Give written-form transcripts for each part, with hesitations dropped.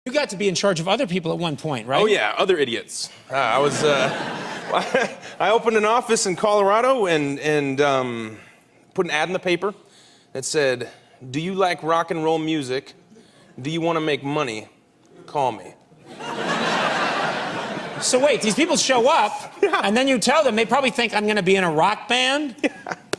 You got to be in charge of other people at one point, right? Oh yeah, other idiots. I was, I opened an office in Colorado and put an ad in the paper that said, "Do you like rock and roll music? Do you want to make money? Call me." So wait, these people show up, and then you tell them, they probably think I'm going to be in a rock band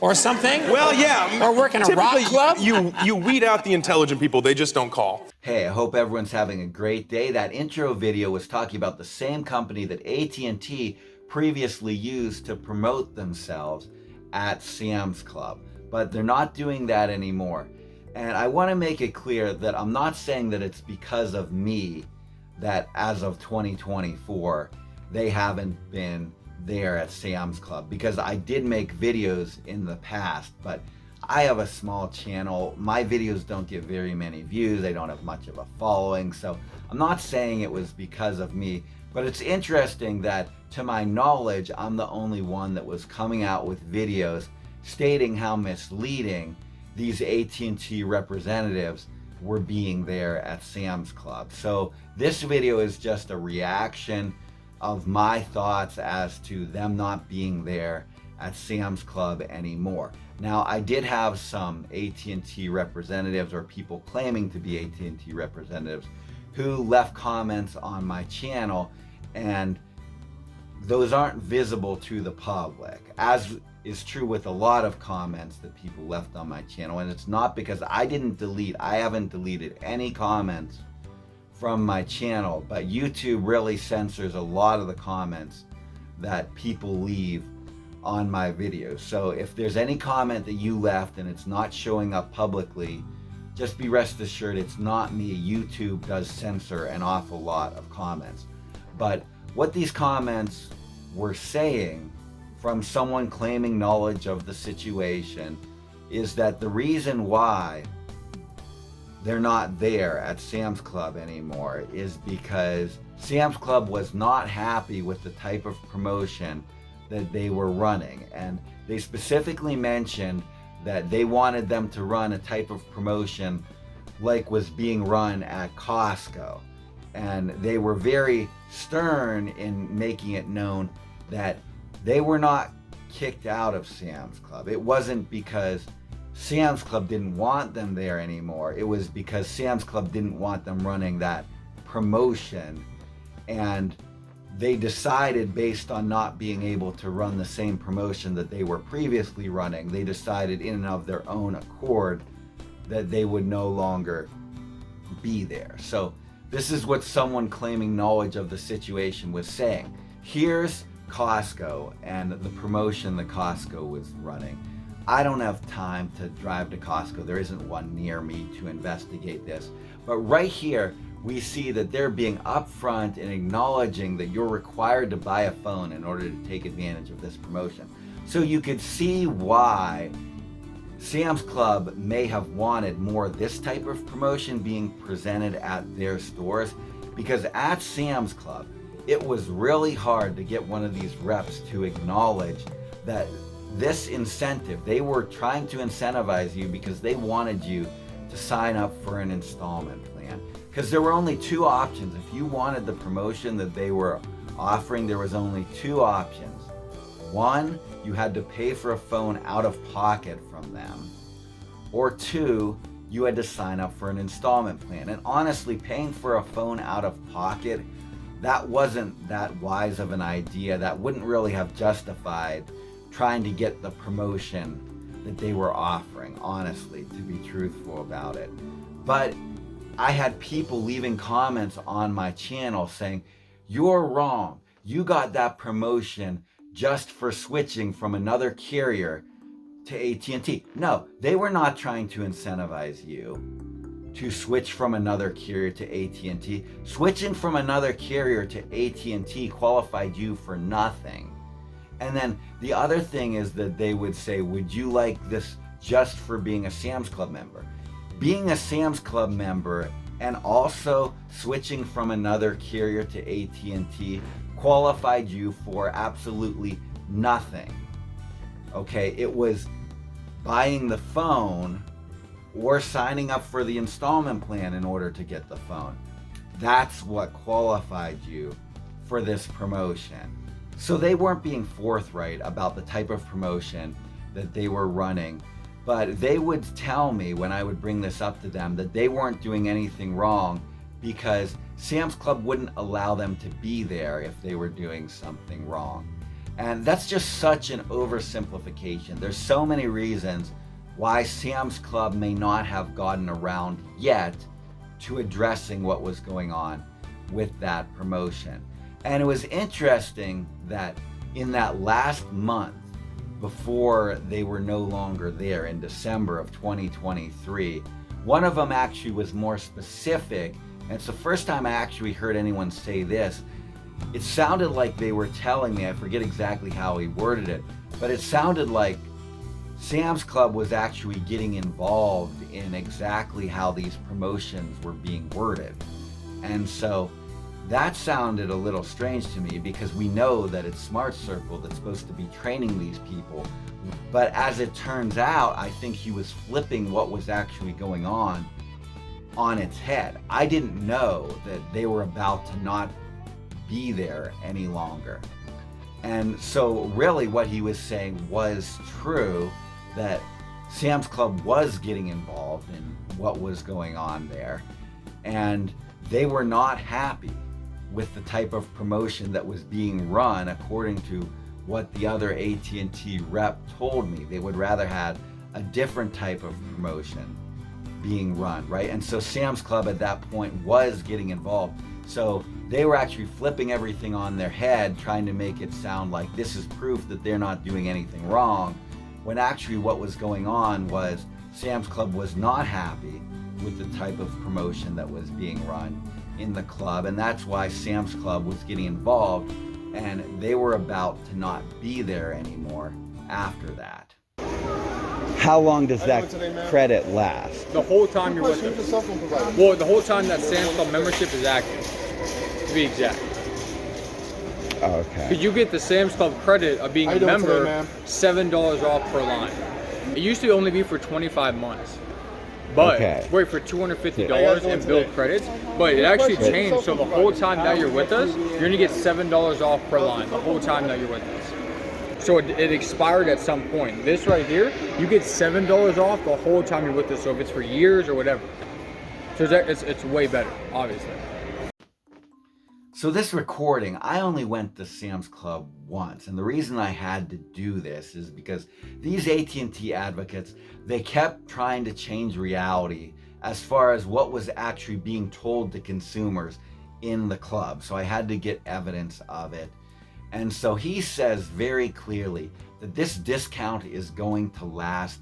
or something? Well, yeah. Or work in a rock club? You weed out the intelligent people, they just don't call. Hey, I hope everyone's having a great day. That intro video was talking about the same company that AT&T previously used to promote themselves at Sam's Club, but they're not doing that anymore. And I want to make it clear that I'm not saying that it's because of me that as of 2024, they haven't been there at Sam's Club, because I did make videos in the past, but I have a small channel. My videos don't get very many views. They don't have much of a following. So I'm not saying it was because of me, but it's interesting that to my knowledge, I'm the only one that was coming out with videos stating how misleading these AT&T representatives were being there at Sam's Club. So this video is just a reaction of my thoughts as to them not being there at Sam's Club anymore. Now, I did have some AT&T representatives, or people claiming to be AT&T representatives, who left comments on my channel, and those aren't visible to the public, as is true with a lot of comments that people left on my channel. And it's not because I haven't deleted any comments from my channel, but YouTube really censors a lot of the comments that people leave on my videos. So if there's any comment that you left and it's not showing up publicly, just be rest assured it's not me. YouTube does censor an awful lot of comments. But what these comments were saying from someone claiming knowledge of the situation is that the reason why they're not there at Sam's Club anymore is because Sam's Club was not happy with the type of promotion that they were running. And they specifically mentioned that they wanted them to run a type of promotion like was being run at Costco. And they were very stern in making it known that they were not kicked out of Sam's Club. It wasn't because Sam's Club didn't want them there anymore. It was because Sam's Club didn't want them running that promotion. And they decided, based on not being able to run the same promotion that they were previously running, they decided in and of their own accord that they would no longer be there. So this is what someone claiming knowledge of the situation was saying. Here's Costco and the promotion that Costco was running. I don't have time to drive to Costco. There isn't one near me to investigate this. But right here, we see that they're being upfront and acknowledging that you're required to buy a phone in order to take advantage of this promotion. So you could see why Sam's Club may have wanted more of this type of promotion being presented at their stores, because at Sam's Club, it was really hard to get one of these reps to acknowledge that this incentive, they were trying to incentivize you because they wanted you to sign up for an installment plan. Because there were only two options. If you wanted the promotion that they were offering, there was only two options. One, you had to pay for a phone out of pocket from them. Or two, you had to sign up for an installment plan. And honestly, paying for a phone out of pocket, that wasn't that wise of an idea. That wouldn't really have justified trying to get the promotion that they were offering, honestly, to be truthful about it. But I had people leaving comments on my channel saying, "You're wrong. You got that promotion just for switching from another carrier to AT&T. No, they were not trying to incentivize you to switch from another carrier to AT&T. Switching from another carrier to AT&T qualified you for nothing." And then the other thing is that they would say, "Would you like this just for being a Sam's Club member?" Being a Sam's Club member and also switching from another carrier to AT&T qualified you for absolutely nothing. Okay, it was buying the phone or signing up for the installment plan in order to get the phone. that's what qualified you for this promotion. So they weren't being forthright about the type of promotion that they were running, but they would tell me when I would bring this up to them that they weren't doing anything wrong because Sam's Club wouldn't allow them to be there if they were doing something wrong. And that's just such an oversimplification. There's so many reasons why Sam's Club may not have gotten around yet to addressing what was going on with that promotion. And it was interesting that in that last month before they were no longer there in December of 2023, one of them actually was more specific. And it's the first time I actually heard anyone say this. It sounded like they were telling me, I forget exactly how he worded it, but it sounded like Sam's Club was actually getting involved in exactly how these promotions were being worded. And so that sounded a little strange to me because we know that it's Smart Circle that's supposed to be training these people. But as it turns out, I think he was flipping what was actually going on its head. I didn't know that they were about to not be there any longer. And so really what he was saying was true, that Sam's Club was getting involved in what was going on there. And they were not happy with the type of promotion that was being run according to what the other AT&T rep told me. They would rather have a different type of promotion being run, right? And so Sam's Club at that point was getting involved. So they were actually flipping everything on their head, trying to make it sound like this is proof that they're not doing anything wrong, when actually what was going on was Sam's Club was not happy with the type of promotion that was being run in the club, and that's why Sam's Club was getting involved, and they were about to not be there anymore after that. How long does that credit last? The whole time you're with them. Well, the whole time that Sam's Club membership is active, to be exact. Okay. Because you get the Sam's Club credit of being a member, $7 off per line. It used to only be for 25 months. But wait for $250 and build credits. But it actually changed. So the whole time that you're with us, you're gonna get $7 off per line. The whole time that you're with us. So it expired at some point. This right here, you get $7 off the whole time you're with us. So if it's for years or whatever, so it's way better, obviously. So this recording, I only went to Sam's Club once, and the reason I had to do this is because these AT&T advocates, they kept trying to change reality as far as what was actually being told to consumers in the club. So I had to get evidence of it. And so he says very clearly that this discount is going to last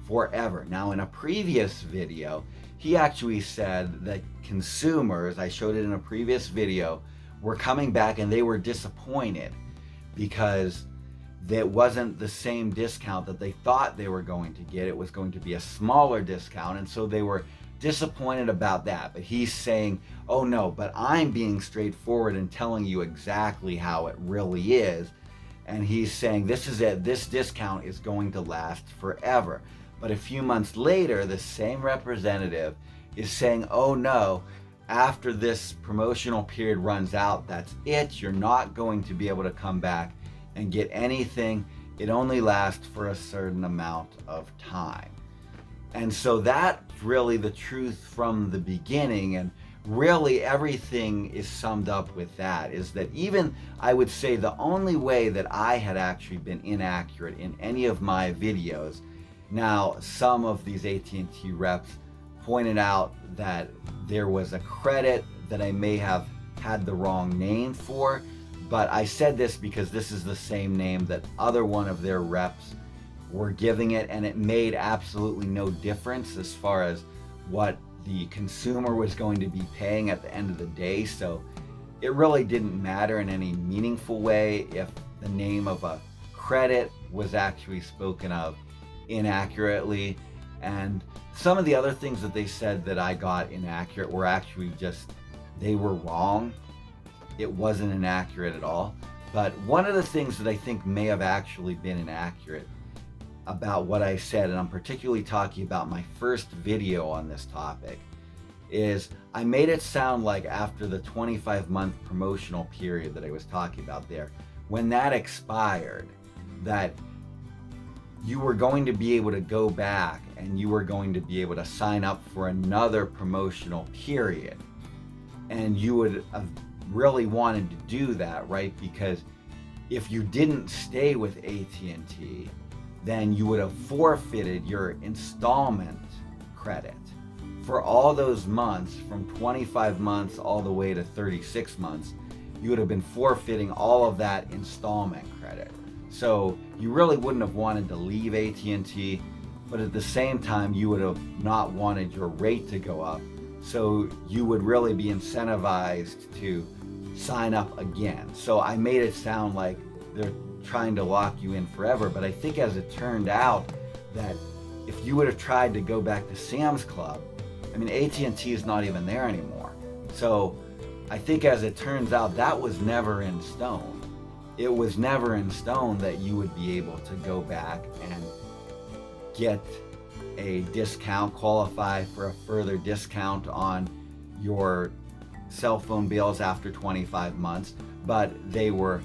forever. Now, in a previous video, he actually said that consumers, I showed it in a previous video, were coming back and they were disappointed because it wasn't the same discount that they thought they were going to get. It was going to be a smaller discount, and so they were disappointed about that. But he's saying, oh no, but I'm being straightforward and telling you exactly how it really is. And he's saying this is it, this discount is going to last forever. But a few months later, the same representative is saying, oh no, after this promotional period runs out, that's it. You're not going to be able to come back and get anything. It only lasts for a certain amount of time. And so that's really the truth from the beginning. And really everything is summed up with that, is that even, I would say, the only way that I had actually been inaccurate in any of my videos. Now, some of these AT&T reps pointed out that there was a credit that I may have had the wrong name for, but I said this because this is the same name that other one of their reps were giving it, and it made absolutely no difference as far as what the consumer was going to be paying at the end of the day. So it really didn't matter in any meaningful way if the name of a credit was actually spoken of inaccurately. And some of the other things that they said that I got inaccurate were actually just, they were wrong. It wasn't inaccurate at all. But one of the things that I think may have actually been inaccurate about what I said, and I'm particularly talking about my first video on this topic, is I made it sound like after the 25-month promotional period that I was talking about there, when that expired, that you were going to be able to go back and you were going to be able to sign up for another promotional period. And you would have really wanted to do that, right? Because if you didn't stay with AT&T, then you would have forfeited your installment credit for all those months, from 25 months all the way to 36 months. You would have been forfeiting all of that installment credit. So you really wouldn't have wanted to leave AT&T, but at the same time, you would have not wanted your rate to go up. So you would really be incentivized to sign up again. So I made it sound like they're trying to lock you in forever, but I think as it turned out that if you would have tried to go back to Sam's Club, I mean, AT&T is not even there anymore. So I think as it turns out, that was never in stone. It was never in stone that you would be able to go back and get a discount, qualify for a further discount on your cell phone bills after 25 months, but they were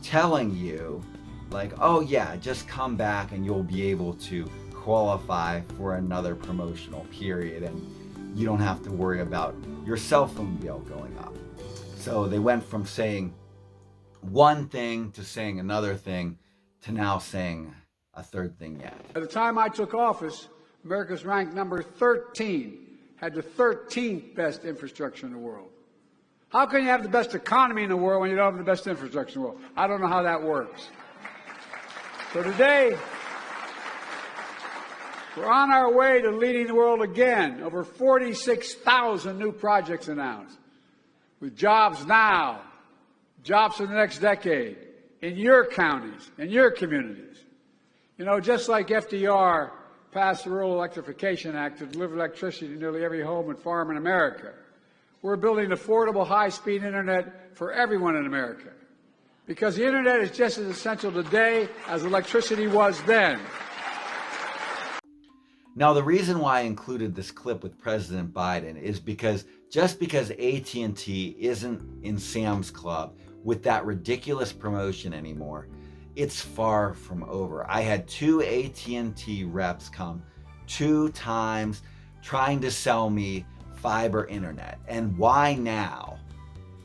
telling you like, oh yeah, just come back and you'll be able to qualify for another promotional period and you don't have to worry about your cell phone bill going up. So they went from saying one thing to saying another thing to now saying a third thing yet. By the time I took office, America's ranked number 13, had the 13th best infrastructure in the world. How can you have the best economy in the world when you don't have the best infrastructure in the world? I don't know how that works. So today, we're on our way to leading the world again. Over 46,000 new projects announced, with jobs now, jobs for the next decade, in your counties, in your communities. You know, just like FDR passed the Rural Electrification Act to deliver electricity to nearly every home and farm in America, we're building affordable, high-speed internet for everyone in America. Because the internet is just as essential today as electricity was then. Now, the reason why I included this clip with President Biden is because just because AT&T isn't in Sam's Club with that ridiculous promotion anymore, it's far from over. I had 2 AT&T reps come 2 times trying to sell me fiber internet. And why now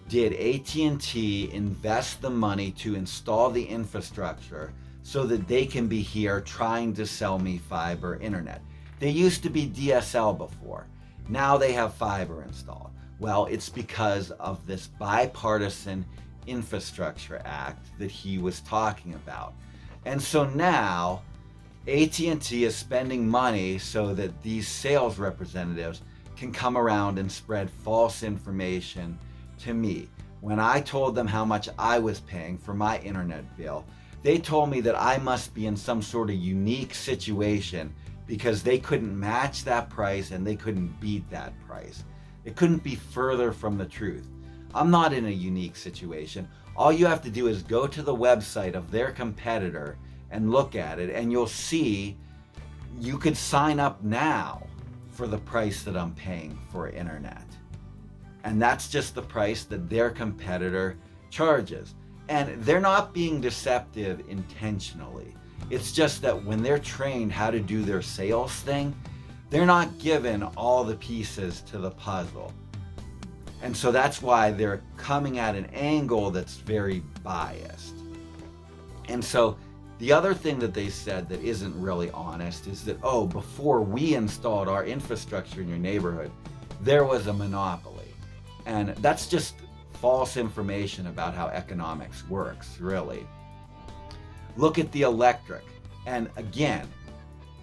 did AT&T invest the money to install the infrastructure so that they can be here trying to sell me fiber internet? They used to be DSL before. Now they have fiber installed. Well, it's because of this bipartisan Infrastructure Act that he was talking about. And so now AT&T is spending money so that these sales representatives can come around and spread false information to me. When I told them how much I was paying for my internet bill, they told me that I must be in some sort of unique situation because they couldn't match that price and they couldn't beat that price. It couldn't be further from the truth. I'm not in a unique situation. All you have to do is go to the website of their competitor and look at it, and you'll see you could sign up now for the price that I'm paying for internet. And that's just the price that their competitor charges. And they're not being deceptive intentionally. It's just that when they're trained how to do their sales thing, they're not given all the pieces to the puzzle. And so that's why they're coming at an angle that's very biased. And so the other thing that they said that isn't really honest is that, oh, before we installed our infrastructure in your neighborhood, there was a monopoly. And that's just false information about how economics works, really. Look at the electric. And again,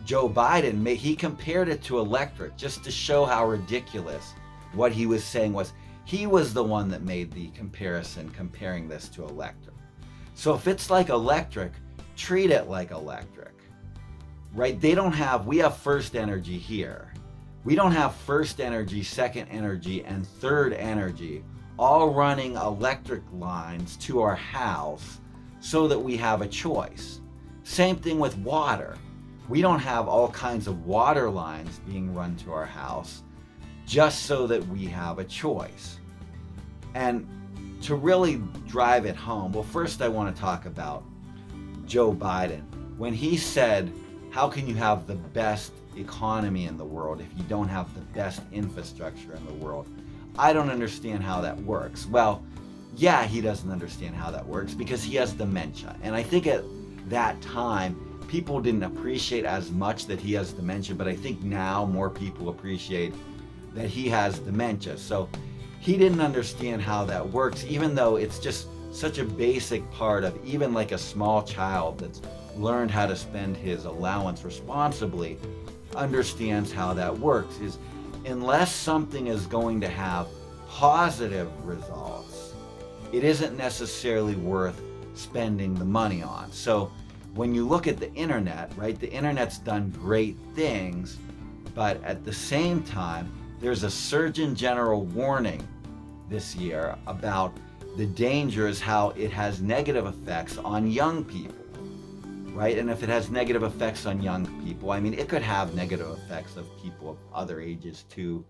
Joe Biden, he compared it to electric just to show how ridiculous what he was saying was. He was the one that made the comparison, comparing this to electric. So if it's like electric, treat it like electric, right? We have First Energy here. We don't have First Energy, Second Energy, and Third Energy all running electric lines to our house so that we have a choice. Same thing with water. We don't have all kinds of water lines being run to our house just so that we have a choice. And to really drive it home, well, first I want to talk about Joe Biden. When he said, how can you have the best economy in the world if you don't have the best infrastructure in the world? I don't understand how that works. Well, yeah, he doesn't understand how that works because he has dementia. And I think at that time, people didn't appreciate as much that he has dementia, but I think now more people appreciate that he has dementia. So he didn't understand how that works, even though it's just such a basic part of even like a small child that's learned how to spend his allowance responsibly understands how that works. Is unless something is going to have positive results, it isn't necessarily worth spending the money on. So when you look at the internet, right, the internet's done great things, but at the same time, there's a Surgeon General warning this year about the dangers, how it has negative effects on young people, right? And if it has negative effects on young people, I mean, it could have negative effects of people of other ages too,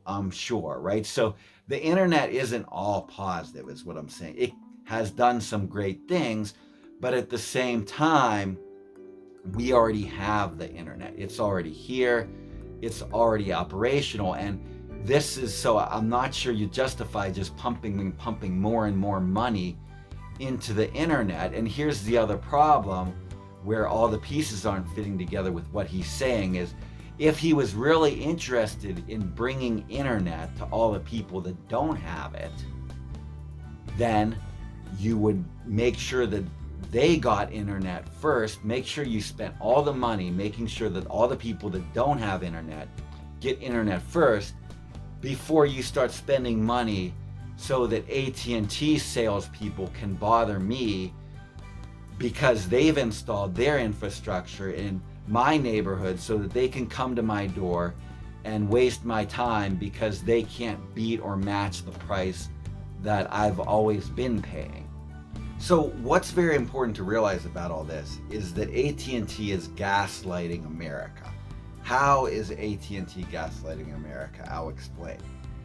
I'm sure, right? So the internet isn't all positive, is what I'm saying. It has done some great things, but at the same time, we already have the internet. It's already here. It's already operational. And this is, so I'm not sure you justify just pumping more and more money into the internet. And here's the other problem where all the pieces aren't fitting together with what he's saying is, if he was really interested in bringing internet to all the people that don't have it, then you would make sure that they got internet first. Make sure you spent all the money making sure that all the people that don't have internet get internet first before you start spending money so that AT&T salespeople can bother me because they've installed their infrastructure in my neighborhood so that they can come to my door and waste my time because they can't beat or match the price that I've always been paying. So what's very important to realize about all this is that AT&T is gaslighting America. How is AT&T gaslighting America? I'll explain.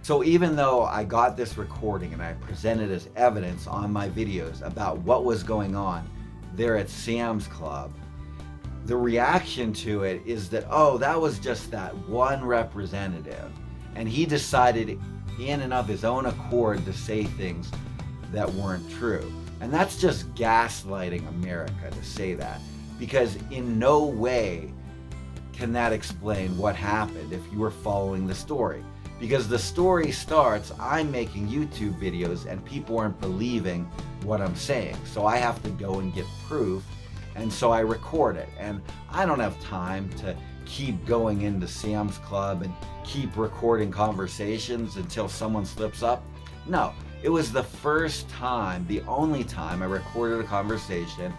So even though I got this recording and I presented as evidence on my videos about what was going on there at Sam's Club, the reaction to it is that, oh, that was just that one representative, and he decided in and of his own accord to say things that weren't true. And that's just gaslighting America to say that, because in no way can that explain what happened if you were following the story. Because the story starts, I'm making YouTube videos and people aren't believing what I'm saying. So I have to go and get proof, and so I record it. And I don't have time to keep going into Sam's Club and keep recording conversations until someone slips up. No. It was the first time, the only time I recorded a conversation,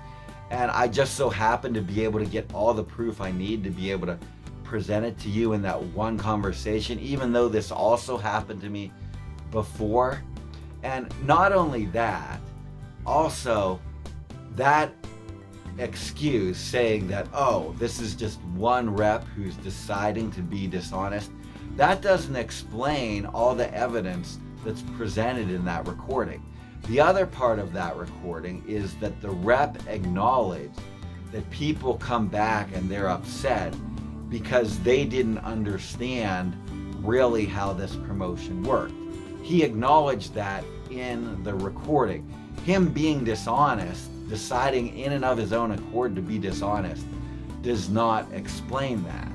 and I just so happened to be able to get all the proof I need to be able to present it to you in that one conversation, even though this also happened to me before. And not only that, also that excuse saying that, oh, this is just one rep who's deciding to be dishonest, that doesn't explain all the evidence that's presented in that recording. The other part of that recording is that the rep acknowledged that people come back and they're upset because they didn't understand really how this promotion worked. He acknowledged that in the recording. Him being dishonest, deciding in and of his own accord to be dishonest, does not explain that.